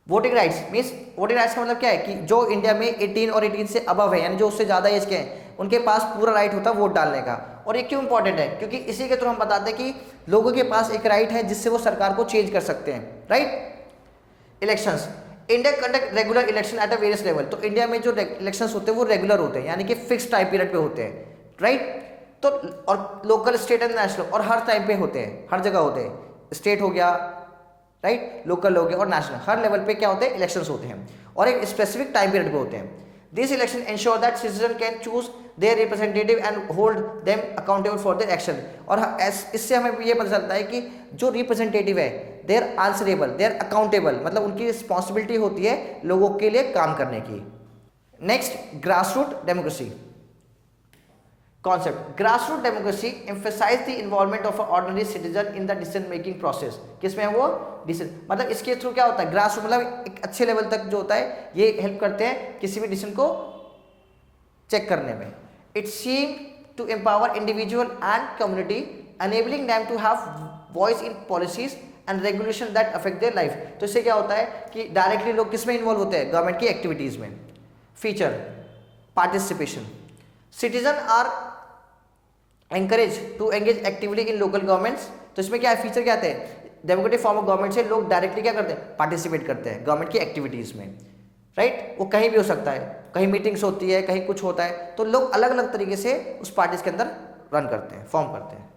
Voting rights means, voting rights का मतलब क्या है कि जो इंडिया में 18 और 18 से अबव है, यानी जो उससे ज़्यादा एज के हैं, उनके पास पूरा राइट होता है वोट डालने का। और ये क्यों इंपॉर्टेंट है, क्योंकि इसी के थ्रू हम बताते हैं कि लोगों के पास एक राइट है जिससे वो सरकार को चेंज कर सकते हैं, right. Elections, India conduct regular election at a various level. तो इंडिया में जो इलेक्शंस होते हैं वो रेगुलर होते हैं, यानी कि फिक्स टाइम पीरियड पे होते हैं, राइट। तो और लोकल, स्टेट एंड नेशनल, और हर टाइम पे होते हैं, हर जगह होते हैं। स्टेट हो गया, राइट, लोकल हो गया, और नेशनल, हर लेवल पे क्या होते हैं, इलेक्शंस होते हैं, और एक स्पेसिफिक टाइम पीरियड पे होते हैं। This election ensure that citizen can choose their representative and hold them accountable for their action. और इससे हमें ये पता चलता है कि जो रिप्रेजेंटेटिव है देयर आंसरेबल, देयर अकाउंटेबल, मतलब उनकी रिस्पॉन्सिबिलिटी होती है लोगों के लिए काम करने की। Next, grassroot democracy concept. Grassroot democracy emphasise the involvement of ordinary citizen in the decision making process. किसमें है वो, डिसीजन, मतलब इसके थ्रू क्या होता है, ग्रासरूट मतलब एक अच्छे लेवल तक जो होता है, ये हेल्प करते हैं किसी भी डिसीजन को चेक करने में। It seem to empower individual and community, enabling them to have voice in policies and regulation that affect their life. तो इससे क्या होता है कि डायरेक्टली लोग किस में इन्वॉल्व होते हैं, गवर्नमेंट की एक्टिविटीज में। Feature, participation, citizen are encourage to engage actively in local governments. तो इसमें क्या है, फीचर क्या आते हैं, डेमोक्रेटिक फॉर्म ऑफ गवर्नमेंट से लोग डायरेक्टली क्या करते हैं, पार्टिसिपेट करते हैं गवर्नमेंट की एक्टिविटीज़ में, राइट। वो कहीं भी हो सकता है, कहीं मीटिंग्स होती है, कहीं कुछ होता है, तो लोग अलग अलग तरीके से उस पार्टीज के अंदर रन करते हैं, फॉर्म करते हैं।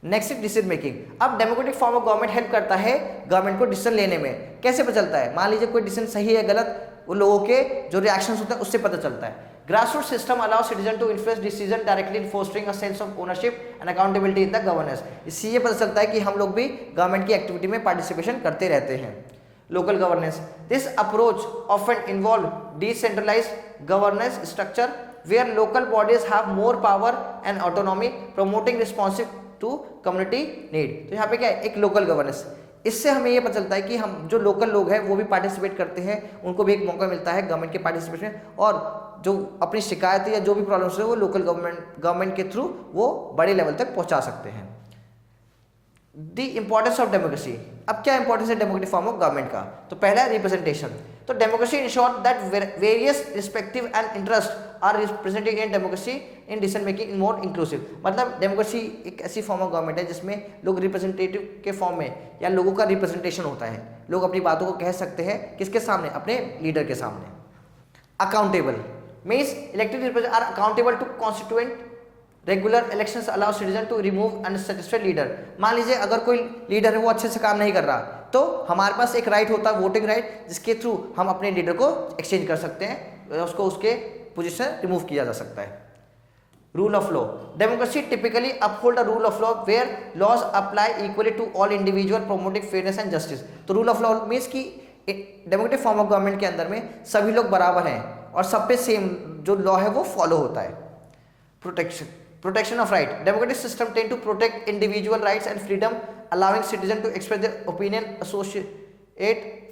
Next is decision making. अब democratic form of government help करता है गवर्नमेंट को डिसीजन लेने में। कैसे पता चलता है, मान लीजिए कोई डिसीजन सही है गलत, वो लोगों के जो रिएक्शंस होते हैं उससे पता चलता है। Grassroots system allows citizen to influence decision directly in fostering a sense of ownership and accountability in the governance. इससे ये पता चलता है कि हम लोग भी गवर्नमेंट की एक्टिविटी में पार्टिसिपेशन करते रहते हैं. Local governance. This approach often involve decentralized governance structure where local bodies have more power and autonomy, promoting responsive to community need. तो यहाँ पे क्या है, एक लोकल गवर्नेंस. इससे हमें ये पता चलता है कि हम जो लोकल लोग हैं वो भी पार्टिसिपेट करते हैं, उनको भी एक मौका मिलता है गवर्नमेंट के पार्टिसिपेशन में, और जो अपनी शिकायत या जो भी प्रॉब्लम्स है वो लोकल गवर्नमेंट के थ्रू वो बड़े लेवल तक पहुंचा सकते हैं. The importance of democracy. अब क्या इंपॉर्टेंस है डेमोक्रेटिक फॉर्म ऑफ गवर्नमेंट का? तो पहला है रिप्रेजेंटेशन. तो democracy ensure that various respective and interest are represented in democracy in decision making in more inclusive. मतलब डेमोक्रेसी एक ऐसी फॉर्म ऑफ गवर्नमेंट है जिसमें लोग रिप्रेजेंटेटिव के फॉर्म में या लोगों का रिप्रेजेंटेशन होता है. लोग अपनी बातों को कह सकते हैं किसके सामने? अपने लीडर के सामने. Accountable means elected representative are accountable to constituent. Regular elections allow citizen to remove unsatisfied leader. मान लीजिए अगर कोई लीडर है वो अच्छे से काम नहीं कर रहा, तो हमारे पास एक राइट होता है, वोटिंग राइट, जिसके थ्रू हम अपने लीडर को एक्सचेंज कर सकते हैं, उसको उसके पोजीशन रिमूव किया जा सकता है. Rule of law. Democracy typically uphold the rule of law where laws apply equally to all individual, promoting fairness and justice. तो रूल ऑफ लॉ मीन्स कि डेमोक्रेटिक फॉर्म ऑफ गवर्नमेंट के अंदर में सभी लोग बराबर हैं और सब पे सेम जो लॉ है वो फॉलो होता है. Protection of right. Democratic system tend to protect individual rights and freedom, allowing citizens to express their opinion, associate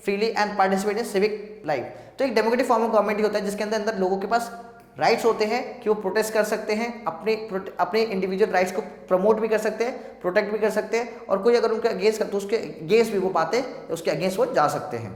freely and participate in civic life. तो एक डेमोक्रेटिक फॉर्म ऑफ गवर्नमेंट ही होता है जिसके अंदर लोगों के पास राइट्स होते हैं कि वो प्रोटेस्ट कर सकते हैं, अपने इंडिविजुअल राइट्स को प्रमोट भी कर सकते हैं, प्रोटेक्ट भी कर सकते हैं, और कोई अगर उनके अगेंस्ट तो उसके अगेंस्ट भी वो बातें उसके अगेंस्ट वो जा सकते हैं.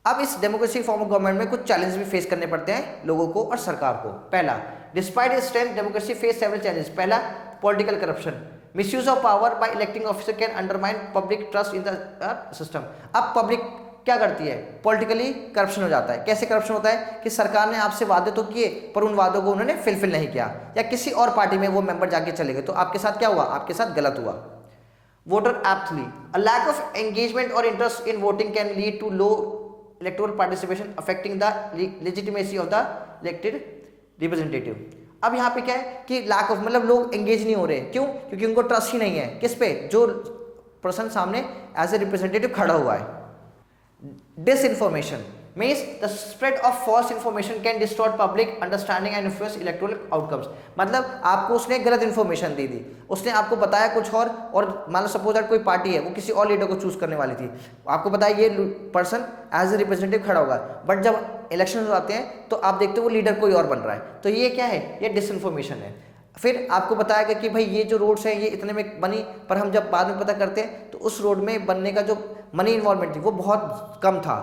अब इस डेमोक्रेसी फॉर्म ऑफ गवर्नमेंट में कुछ चैलेंज भी फेस करने पड़ते हैं लोगों को और सरकार को. पहला, despite its strength democracy face several challenges. पहला, political corruption. Misuse of power by electing officer can undermine public trust in the system. अब पब्लिक क्या करती है? पॉलिटिकली करप्शन हो जाता है. कैसे करप्शन होता है कि सरकार ने आपसे वादे तो किए पर उन वादों को उन्होंने फिलफिल नहीं किया, या किसी और पार्टी में वो मेंबर जाके चले गए, तो आपके साथ क्या हुआ? आपके साथ गलत हुआ. Voter apathy. A lack of engagement और interest in voting can lead to low electoral participation affecting the legitimacy of the elected representative. अब यहाँ पे क्या है कि lack of, मतलब लोग engage नहीं हो रहे. क्यों? क्योंकि उनको ट्रस्ट ही नहीं है. किस पे? जो पर्सन सामने एज ए रिप्रेजेंटेटिव खड़ा हुआ है. Disinformation means the spread of false information can distort public understanding and influence electoral outcomes. मतलब आपको उसने गलत इन्फॉर्मेशन दे दी, उसने आपको बताया कुछ और मान लो सपोज दैट कोई पार्टी है वो किसी और लीडर को चूज करने वाली थी, आपको बताया ये पर्सन एज ए रिप्रेजेंटेटिव खड़ा होगा, बट जब इलेक्शन आते हैं तो आप देखते हो वो लीडर कोई और बन रहा है. तो ये क्या है? ये डिसइंफॉर्मेशन है. फिर आपको बताया गया कि भाई ये जो रोड्स है ये इतने में बनी, पर हम जब बाद में पता करते हैं तो उस रोड में बनने का जो मनी इन्वॉल्वमेंट थी वो बहुत कम था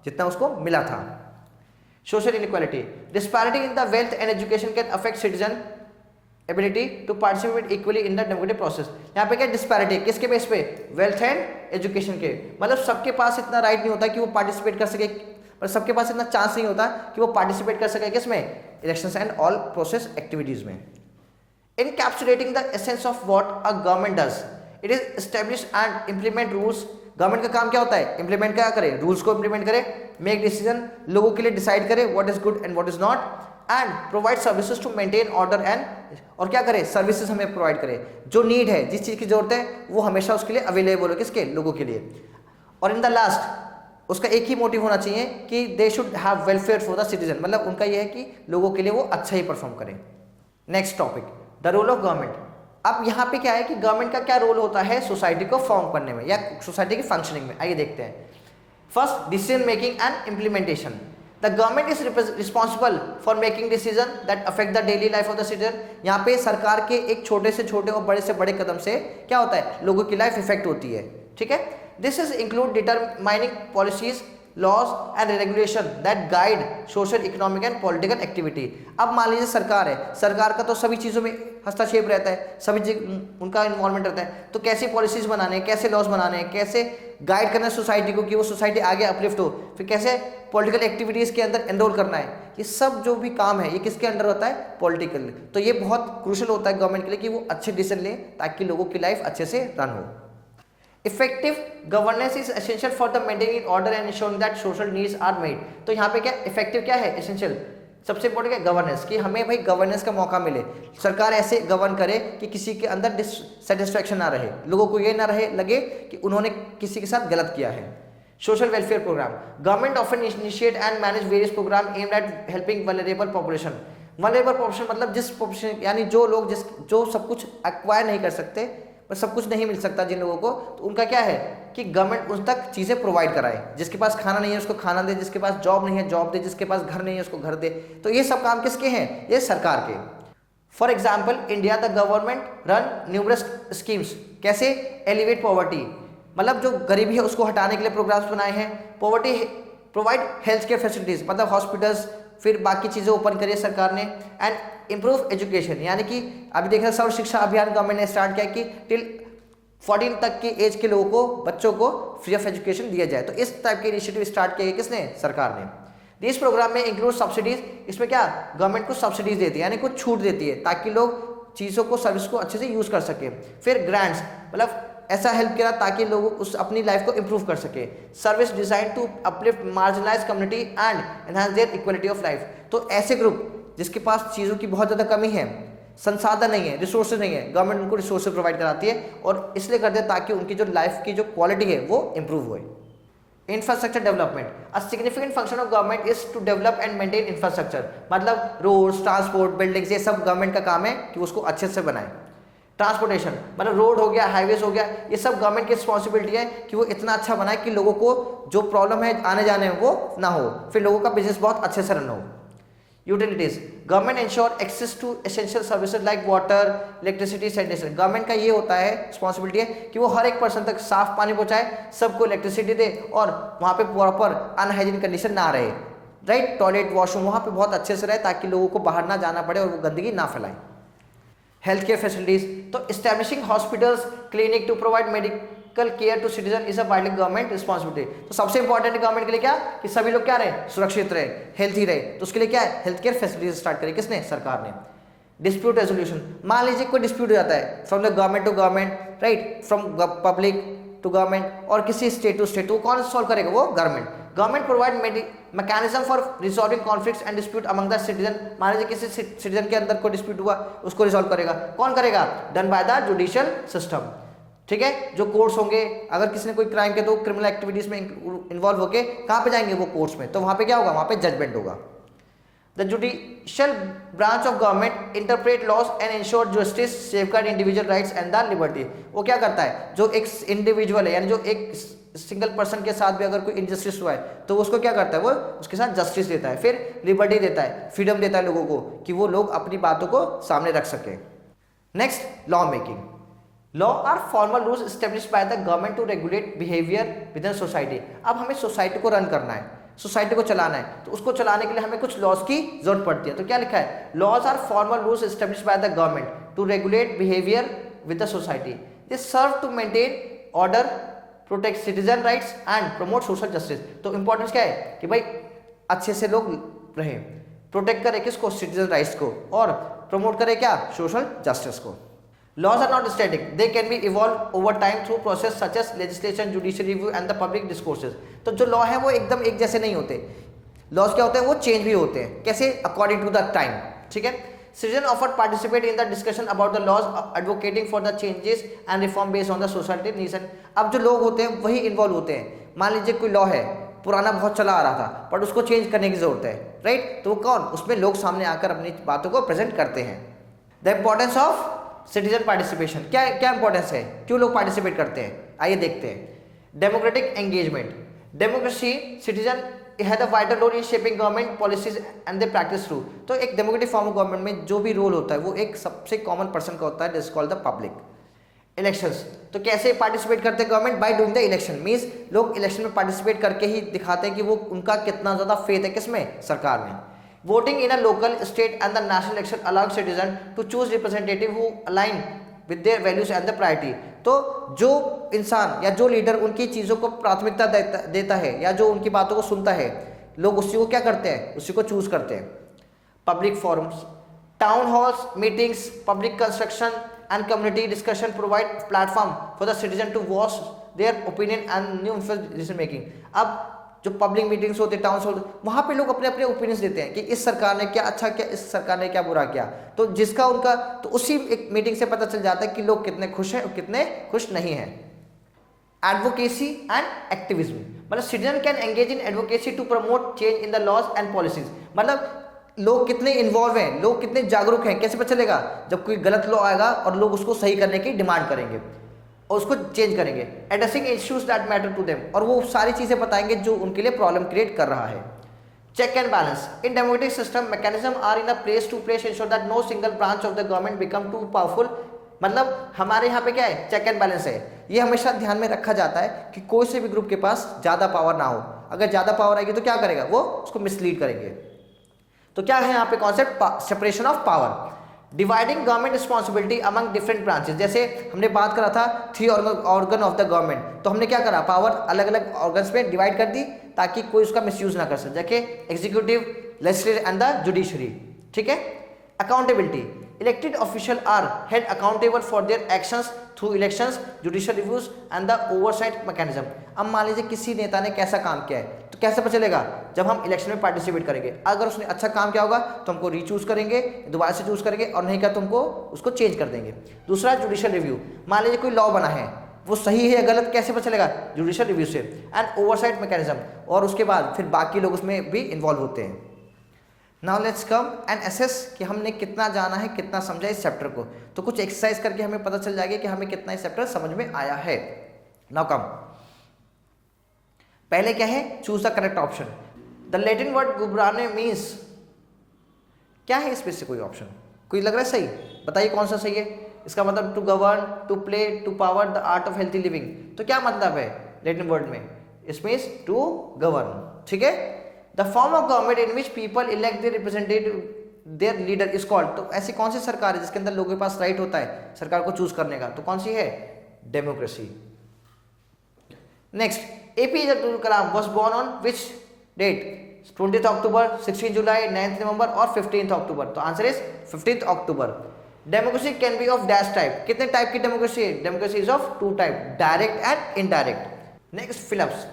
जितना उसको मिला था. Social inequality. Disparity in the wealth and education can affect citizen ability to participate equally in the democratic process. यहाँ पे क्या डिस्पैरिटी? किसके बेस पे? वेल्थ एंड एजुकेशन के. मतलब सबके पास इतना राइट नहीं होता कि वो पार्टिसिपेट कर सके, पर सबके पास इतना चांस नहीं होता कि वो पार्टिसिपेट कर सके किसमें? Elections and all process activities में. Encapsulating the essence of what a government does. It is establish and implement rules. Government का काम क्या होता है? इंप्लीमेंट क्या करे? रूल्स को इंप्लीमेंट करे, मेक डिसीजन, लोगों के लिए डिसाइड करे what is good and what is not, and provide services to maintain order and, और क्या करे? सर्विसेज हमें प्रोवाइड करे. जो नीड है, जिस चीज़ की जरूरत है वो हमेशा उसके लिए अवेलेबल हो. किसके? लोगों के लिए. और इन द लास्ट उसका एक ही मोटिव होना चाहिए कि they should have welfare for the citizen. मतलब उनका यह है कि लोगों के लिए वो अच्छा ही परफॉर्म करें. Next topic, the role of government. अब यहाँ पे क्या है कि गवर्नमेंट का क्या रोल होता है सोसाइटी को फॉर्म करने में या सोसाइटी की फंक्शनिंग में. आइए देखते हैं. First, decision making and implementation. The government is responsible for making decision that affect the daily life of the citizen. यहाँ पे सरकार के एक छोटे से छोटे और बड़े से बड़े कदम से क्या होता है? लोगों की लाइफ इफेक्ट होती है. ठीक है. This is include determining policies, laws and regulation that guide social, economic and political activity. अब मान लीजिए सरकार है, सरकार का तो सभी चीज़ों में हस्तक्षेप रहता है, सभी उनका इन्वॉल्वमेंट रहता है. तो कैसी पॉलिसीज बनाने हैं, कैसे लॉज बनाने हैं, कैसे गाइड करना है सोसाइटी को कि वो सोसाइटी आगे अपलिफ्ट हो, फिर कैसे पॉलिटिकल एक्टिविटीज़ के अंदर एनरोल करना है, ये सब जो भी काम है ये किसके अंडर होता है? पॉलिटिकल. तो ये बहुत क्रूशल होता है गवर्नमेंट के लिए कि वो अच्छे डिसीजन लें ताकि लोगों की लाइफ अच्छे से रन हो. Effective governance is essential for the maintaining order and ensuring that social needs are met. तो यहाँ पे क्या इफेक्टिव क्या है? एसेंशियल. सबसे इंपॉर्टेंट क्या गवर्नेंस, कि हमें भाई गवर्नेंस का मौका मिले, सरकार ऐसे गवर्न करे कि किसी के अंदर डिससेटिस्फैक्शन ना रहे, लोगों को ये ना रहे लगे कि उन्होंने किसी के साथ गलत किया है। Social welfare program, government often initiate and manage various program aimed at helping vulnerable population. Vulnerable population मतलब जिस पॉपुलेशन यानी जो लोग जो सब कुछ एक्वायर नहीं कर सकते, पर सब कुछ नहीं मिल सकता जिन लोगों को, तो उनका क्या है कि गवर्नमेंट उन तक चीज़ें प्रोवाइड कराए। जिसके पास खाना नहीं है उसको खाना दे, जिसके पास जॉब नहीं है जॉब दे, जिसके पास घर नहीं है उसको घर दे। तो ये सब काम किसके हैं? ये सरकार के। For example India the government run numerous schemes, कैसे? एलिवेट पॉवर्टी, मतलब जो गरीबी है उसको हटाने के लिए प्रोग्राम्स बनाए हैं। Poverty provide health care facilities, मतलब हॉस्पिटल्स, फिर बाकी चीज़ें ओपन करी सरकार ने। एंड इम्प्रूव एजुकेशन, यानी कि अभी देख रहे हैं सर्व शिक्षा अभियान गवर्नमेंट ने स्टार्ट किया कि टिल 14 तक की एज के लोगों को, बच्चों को फ्री ऑफ एजुकेशन दिया जाए। तो इस टाइप के इनिशिएटिव स्टार्ट किए किसने? सरकार ने। इस प्रोग्राम में इंक्लूड सब्सिडीज, इसमें क्या गवर्नमेंट को सब्सिडीज देती है यानी कुछ छूट देती है ताकि लोग चीज़ों को, सर्विस को अच्छे से यूज़ कर सके। फिर ग्रांट्स, मतलब ऐसा हेल्प किया ताकि लोग उस अपनी लाइफ को इंप्रूव कर सके। Service design to uplift marginalize community and enhance their equality of life, तो ऐसे ग्रुप जिसके पास चीज़ों की बहुत ज़्यादा कमी है, संसाधन नहीं है, रिसोर्सेज नहीं है, गवर्नमेंट उनको रिसोर्सेज प्रोवाइड कराती है और इसलिए करते हैं ताकि उनकी जो लाइफ की जो क्वालिटी है वो इंप्रूव होए। Infrastructure development, a significant function of government is to develop and maintain infrastructure, मतलब रोड्स, ट्रांसपोर्ट, बिल्डिंग्स, ये सब गवर्नमेंट का काम है कि उसको अच्छे से बनाए। ट्रांसपोर्टेशन, मतलब रोड हो गया, हाईवेज हो गया, ये सब गवर्नमेंट की रिस्पॉन्सिबिलिटी है कि वो इतना अच्छा बनाए कि लोगों को जो प्रॉब्लम है आने जाने में वो ना हो, फिर लोगों का बिजनेस बहुत अच्छे से रन हो। Utilities, government ensure access to essential services like water, electricity, sanitation. Government का ये होता है, रिस्पॉन्सिबिलिटी है कि वो हर एक पर्सन तक साफ पानी पहुंचाए, सबको इलेक्ट्रिसिटी दे और वहाँ पे प्रॉपर अनहाइजीन कंडीशन ना रहे, राइट? टॉयलेट, वॉशरूम वहाँ पे बहुत अच्छे से रहे ताकि लोगों को बाहर ना जाना पड़े और वो गंदगी ना फैलाए। हेल्थ केयर फैसिलिटीज, तो establishing hospitals, clinic to provide medical care to citizen is a vital government responsibility. तो सबसे इंपॉर्टेंट गवर्नमेंट के लिए क्या कि सभी लोग क्या रहे, सुरक्षित रहे, हेल्थी रहे, तो उसके लिए क्या है, हेल्थ केयर फैसिलिटीज स्टार्ट करी किसने? सरकार ने। डिस्प्यूट रेजोल्यूशन, मान लीजिए कोई डिस्प्यूट हो जाता है from the government to government, right, from public to government और किसी स्टेट टू स्टेट, तो कौन सॉल्व करेगा? वो government. Government provide mechanism for resolving conflicts and dispute among the citizen, मान लीजिए किसी सिटीजन के अंदर कोई डिस्प्यूट हुआ उसको रिजॉल्व करेगा, कौन करेगा? Done by the judicial system, ठीक है? जो कोर्ट्स होंगे, अगर किसी ने कोई क्राइम किया तो क्रिमिनल एक्टिविटीज में इन्वॉल्व होके कहाँ पे जाएंगे? वो कोर्ट्स में, तो वहाँ पे क्या होगा? वहाँ पे जजमेंट होगा। The judicial branch of government interpret laws and ensure justice, safeguard individual rights and the liberty. वो क्या करता है? जो एक इंडिविजुअल है यानी जो एक सिंगल पर्सन के साथ भी अगर कोई इनजस्टिस हुआ है तो उसको क्या करता है? वो उसके साथ जस्टिस देता है, फिर लिबर्टी देता है, फ्रीडम देता है लोगों को कि वो लोग अपनी बातों को सामने रख सके। Next, law making. Law are formal rules established by the government to regulate behaviour within society. अब हमें सोसाइटी को रन करना है, सोसाइटी को चलाना है, तो उसको चलाने के लिए हमें कुछ लॉज की जरूरत पड़ती है। तो क्या लिखा है? Laws are formal rules established by the government to regulate behaviour with the society, they serve to maintain order, protect citizen rights and promote social justice. तो इंपॉर्टेंस क्या है कि भाई अच्छे से लोग रहें, प्रोटेक्ट करें किसको? सिटीजन राइट्स को, और प्रमोट करें क्या? सोशल जस्टिस को। Laws are not static; they can be evolved over time through process such as legislation, judicial review, and the public discourses. तो जो लॉ है वो एकदम एक जैसे नहीं होते। लॉज क्या होते हैं? वो चेंज भी होते हैं, कैसे? अकॉर्डिंग टू द टाइम, ठीक है? Citizens often participate in the discussion about the laws, advocating for the changes and reform based on the society needs. अब जो लोग होते हैं वही इन्वॉल्व होते हैं। मान लीजिए कोई लॉ है, पुराना बहुत चला आ रहा था बट उसको चेंज करने की जरूरत है, राइट? तो वो कौन? उसमें लोग सामने आकर अपनी बातों को प्रेजेंट करते हैं। The importance of citizen participation, क्या क्या इंपॉर्टेंस है, क्यों लोग पार्टिसिपेट करते हैं? आइए देखते हैं। Democratic engagement, democracy citizen had a vital role in shaping government policies and they practice through. तो एक डेमोक्रेटिक फॉर्म ऑफ गवर्नमेंट में जो भी रोल होता है वो एक सबसे कॉमन पर्सन का होता है, this called the public. Elections, तो कैसे पार्टिसिपेट करते हैं government? By doing the election, means लोग इलेक्शन में पार्टिसिपेट करके ही दिखाते हैं कि वो उनका कितना ज़्यादा फेथ है किसमें? सरकार में। Voting in a local, state and the national election allows citizens to choose representative who align with their values and the priority. तो जो इंसान या जो लीडर उनकी चीज़ों को प्राथमिकता देता है या जो उनकी बातों को सुनता है, लोग उसी को क्या करते हैं? उसी को चूज करते हैं। Public forums, town halls, meetings, public construction and community discussion provide platform for the citizen to voice their opinion and new decision making. अब जो पब्लिक मीटिंग्स होते, टाउन हॉल, वहां पे लोग अपने अपने ओपिनियंस देते हैं कि इस सरकार ने क्या अच्छा किया, इस सरकार ने क्या बुरा किया। तो जिसका उनका, तो उसी एक मीटिंग से पता चल जाता है कि लोग कितने खुश हैं और कितने खुश नहीं हैं। एडवोकेसी एंड एक्टिविज्म, मतलब citizen can engage in advocacy to promote change in the laws and policies. मतलब लोग कितने इन्वॉल्व हैं, लोग कितने जागरूक हैं, कैसे पता चलेगा? जब कोई गलत लॉ आएगा और लोग उसको सही करने की डिमांड करेंगे और उसको चेंज करेंगे। Addressing issues that matter to them, और वो सारी चीजें बताएंगे जो उनके लिए प्रॉब्लम क्रिएट कर रहा है। Check and balance, in democratic system mechanism are in a place to place ensure that no single branch of the government become too powerful. मतलब हमारे यहाँ पे क्या है, चेक एंड बैलेंस है। ये हमेशा ध्यान में रखा जाता है कि कोई से भी ग्रुप के पास ज्यादा पावर ना हो। अगर ज्यादा पावर आएगी तो क्या करेगा, वो उसको मिसलीड करेंगे। तो क्या है यहाँ पे concept, separation of power, dividing government responsibility among different branches. जैसे हमने बात करा था 3 ऑर्गन ऑफ द गवर्नमेंट, तो हमने क्या करा, पावर अलग अलग ऑर्गन्स में डिवाइड कर दी ताकि कोई उसका मिसयूज ना कर सके। जैसे executive, legislative and the judiciary. ठीक है। Accountability, elected official are held accountable for their actions through elections, judicial reviews and the oversight mechanism. अब मान लीजिए किसी नेता ने कैसा काम किया है, तो कैसे पता चलेगा? जब हम इलेक्शन में पार्टिसिपेट करेंगे, अगर उसने अच्छा काम किया होगा तो हमको रीचूज करेंगे, दोबारा से चूज करेंगे, और नहीं किया तो हमको उसको चेंज कर देंगे। दूसरा जुडिशियल रिव्यू, मान लीजिए कोई लॉ बना है, वो सही है या गलत कैसे पता चलेगा? जुडिशियल रिव्यू से। एंड ओवरसाइट मैकेनिज्म, और उसके बाद फिर बाकी लोग उसमें भी इन्वॉल्व होते हैं। Now let's come and assess कि हमने कितना जाना है, कितना समझा इस चैप्टर को। तो कुछ एक्सरसाइज करके हमें पता चल जाएगा कि हमें कितना इस चैप्टर समझ में आया है। नाउ कम, पहले क्या है, choose the correct option. The Latin word gubernare means, क्या है इसमें से कोई ऑप्शन? कोई लग रहा है सही? बताइए कौन सा सही है। इसका मतलब to govern, to play, to power the art of healthy living. तो क्या मतलब है लैटिन वर्ड में? इसमें टू गवर्न। ठीक है। The form of government in which people elect their representative their leader is called. तो ऐसी कौन सी सरकार है जिसके अंदर लोगों के पास राइट होता है सरकार को चूज करने का? तो कौन सी है? Democracy. Next, APJ Abdul Kalam was born on which date? 20th October, 16 July, 9th November और 15th अक्टूबर। तो answer is 15th October. Democracy can be of dash type. कितने टाइप की डेमोक्रेसी है? Democracy is of 2 type, direct and indirect. Next, fill ups,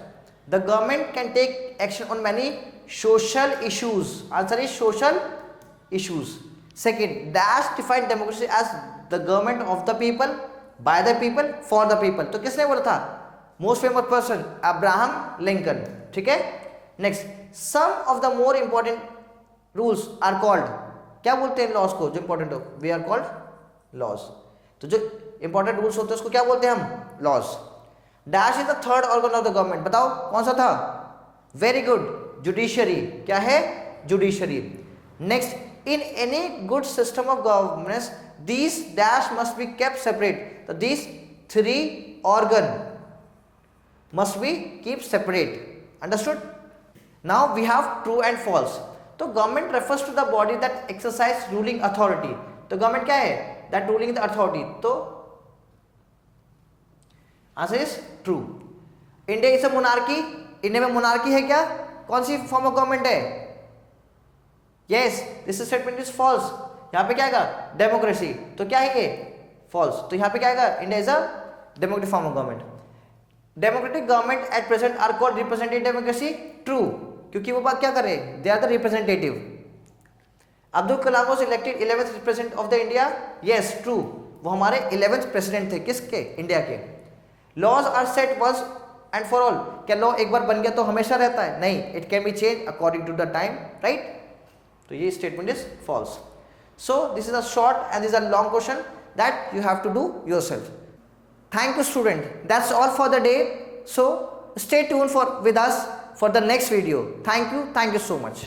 the government can take action on many social issues. Answer is social issues. Second, dash define democracy as the government of the people, by the people, for the people. तो किसने बोला था? Most famous person Abraham Lincoln. ठीक है। Next, some of the more important rules are called. क्या बोलते हैं laws को जो इंपॉर्टेंट हो? We are called laws. तो जो इंपॉर्टेंट रूल्स होते हैं उसको क्या बोलते हैं हम? Laws. Dash is the third organ of the government. बताओ कौन सा था? Very good, judiciary. क्या है? Judiciary. Next, in any good system of governance these dash must be kept separate. So these 3 organ must be kept separate. Understood? Now we have true and false. तो government refers to the body that exercise ruling authority. तो government क्या है? That ruling the authority. तो answer is true. India is a monarchy. India में monarchy है क्या? कौन सी form of government है? Yes, this statement is false. यहाँ पे क्या आएगा? डेमोक्रेसी। तो क्या है ये? फॉल्स। तो यहाँ पे क्या आएगा? India is a democratic form of government. Democratic government at present are called representative democracy. True, क्योंकि वो बात क्या कर रहे हैं? They are the representative. Abdul Kalam was elected 11th president of the India. Yes, true, वो हमारे 11th प्रेसिडेंट थे। किसके? इंडिया के। Laws are set once and for all. क्या लॉ एक बार बन गया तो हमेशा रहता है? नहीं, it can be change according to the time, right? तो ये statement is false. So this is a short and this is a long question that you have to do yourself. Thank you student. That's all for the day. So stay tuned with us for the next video. Thank you so much.